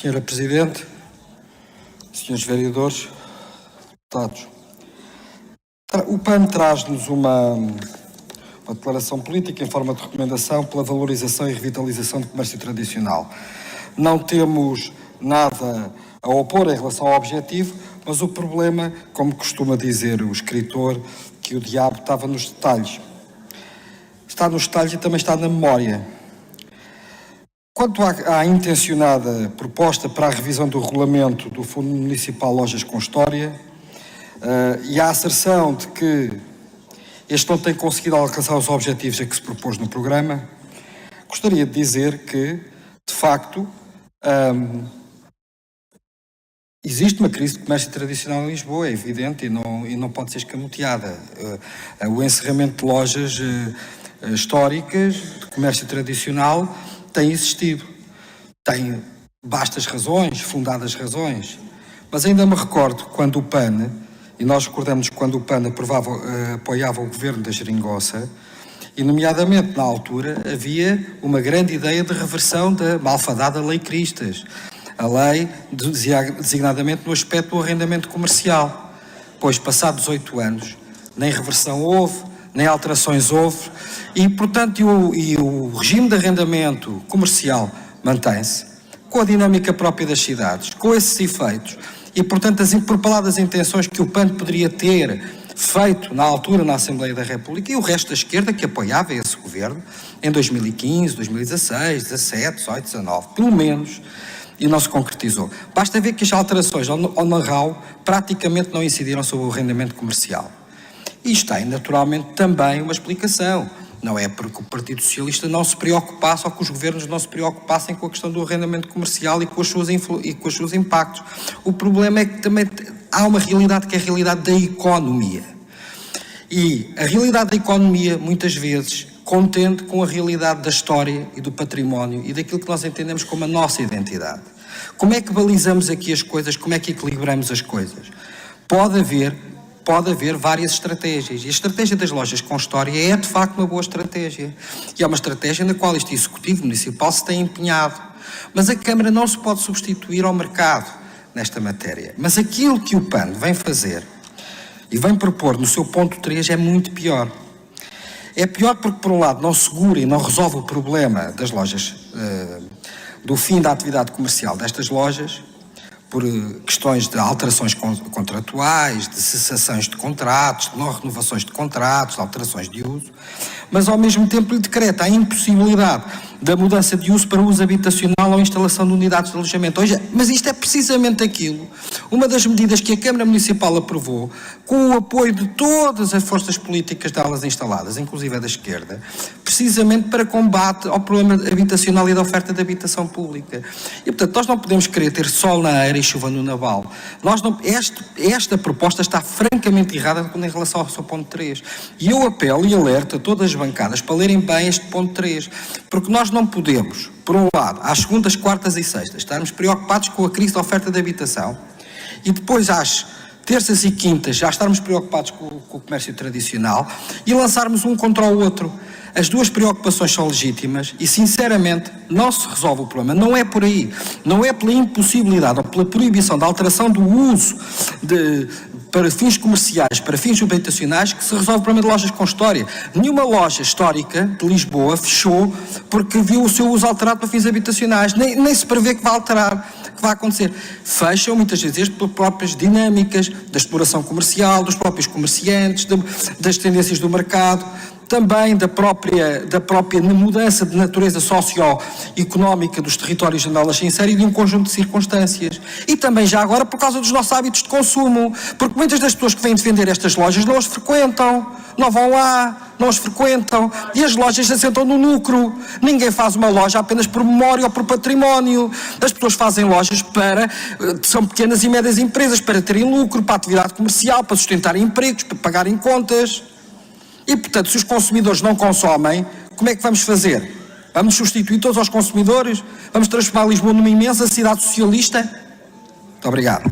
Senhora Presidente, senhores vereadores, deputados, o PAN traz-nos uma declaração política em forma de recomendação pela valorização e revitalização do comércio tradicional. Não temos nada a opor em relação ao objetivo, mas o problema, como costuma dizer o escritor, que o diabo estava nos detalhes. Está nos detalhes e também está na memória. Quanto à intencionada proposta para a revisão do regulamento do Fundo Municipal Lojas com História e à asserção de que este não tem conseguido alcançar os objetivos a que se propôs no programa, gostaria de dizer que, de facto, existe uma crise de comércio tradicional em Lisboa, é evidente, e não pode ser escamoteada. O encerramento de lojas históricas de comércio tradicional tem existido. Tem vastas razões, fundadas razões. Mas ainda me recordo quando o PAN, e nós recordamos quando o PAN apoiava o governo da Geringonça, e nomeadamente na altura havia uma grande ideia de reversão da malfadada Lei Cristas. A lei, designadamente no aspecto do arrendamento comercial. Pois, passados 8 anos, nem reversão houve, nem alterações houve, e, portanto, o regime de arrendamento comercial mantém-se, com a dinâmica própria das cidades, com esses efeitos, e, portanto, as impropaladas intenções que o PAN poderia ter feito na altura na Assembleia da República, e o resto da esquerda que apoiava esse governo, em 2015, 2016, 17, 18, 19, pelo menos, e não se concretizou. Basta ver que as alterações ao know-how praticamente não incidiram sobre o arrendamento comercial. E isto tem, naturalmente, também uma explicação. Não é porque o Partido Socialista não se preocupasse ou que os governos não se preocupassem com a questão do arrendamento comercial e com os seus impactos. O problema é que também há uma realidade que é a realidade da economia. E a realidade da economia, muitas vezes, contende com a realidade da história e do património e daquilo que nós entendemos como a nossa identidade. Como é que balizamos aqui as coisas? Como é que equilibramos as coisas? Pode haver várias estratégias. E a estratégia das lojas com história é, de facto, uma boa estratégia. E é uma estratégia na qual este Executivo Municipal se tem empenhado. Mas a Câmara não se pode substituir ao mercado nesta matéria. Mas aquilo que o PAN vem fazer e vem propor no seu ponto 3 é muito pior. É pior porque, por um lado, não segura e não resolve o problema das lojas, do fim da atividade comercial destas lojas, por questões de alterações contratuais, de cessações de contratos, de não renovações de contratos, de alterações de uso, mas ao mesmo tempo lhe decreta a impossibilidade da mudança de uso para uso habitacional ou instalação de unidades de alojamento. Mas isto é precisamente aquilo, uma das medidas que a Câmara Municipal aprovou, com o apoio de todas as forças políticas delas instaladas, inclusive a da esquerda, precisamente para combate ao problema habitacional e da oferta de habitação pública. E, portanto, nós não podemos querer ter sol na eira e chuva no naval. Esta proposta está francamente errada em relação ao seu ponto 3. E eu apelo e alerto a todas as bancadas para lerem bem este ponto 3, porque nós não podemos, por um lado, às segundas, quartas e sextas, estarmos preocupados com a crise da oferta de habitação e depois às terças e quintas já estarmos preocupados com o comércio tradicional e lançarmos um contra o outro. As duas preocupações são legítimas e, sinceramente, não se resolve o problema. Não é por aí. Não é pela impossibilidade ou pela proibição da alteração do uso para fins comerciais, para fins habitacionais, que se resolve o problema de lojas com história. Nenhuma loja histórica de Lisboa fechou porque viu o seu uso alterado para fins habitacionais. Nem se prevê que vai alterar, que vai acontecer. Fecham, muitas vezes, pelas próprias dinâmicas da exploração comercial, dos próprios comerciantes, das tendências do mercado, também da própria mudança de natureza socioeconómica dos territórios onde elas se inserem e de um conjunto de circunstâncias. E também já agora por causa dos nossos hábitos de consumo, porque muitas das pessoas que vêm defender estas lojas não as frequentam, não vão lá, não as frequentam, e as lojas assentam no lucro. Ninguém faz uma loja apenas por memória ou por património. As pessoas fazem lojas são pequenas e médias empresas, para terem lucro, para a atividade comercial, para sustentarem empregos, para pagarem contas. E, portanto, se os consumidores não consomem, como é que vamos fazer? Vamos substituir todos os consumidores? Vamos transformar Lisboa numa imensa cidade socialista? Muito obrigado.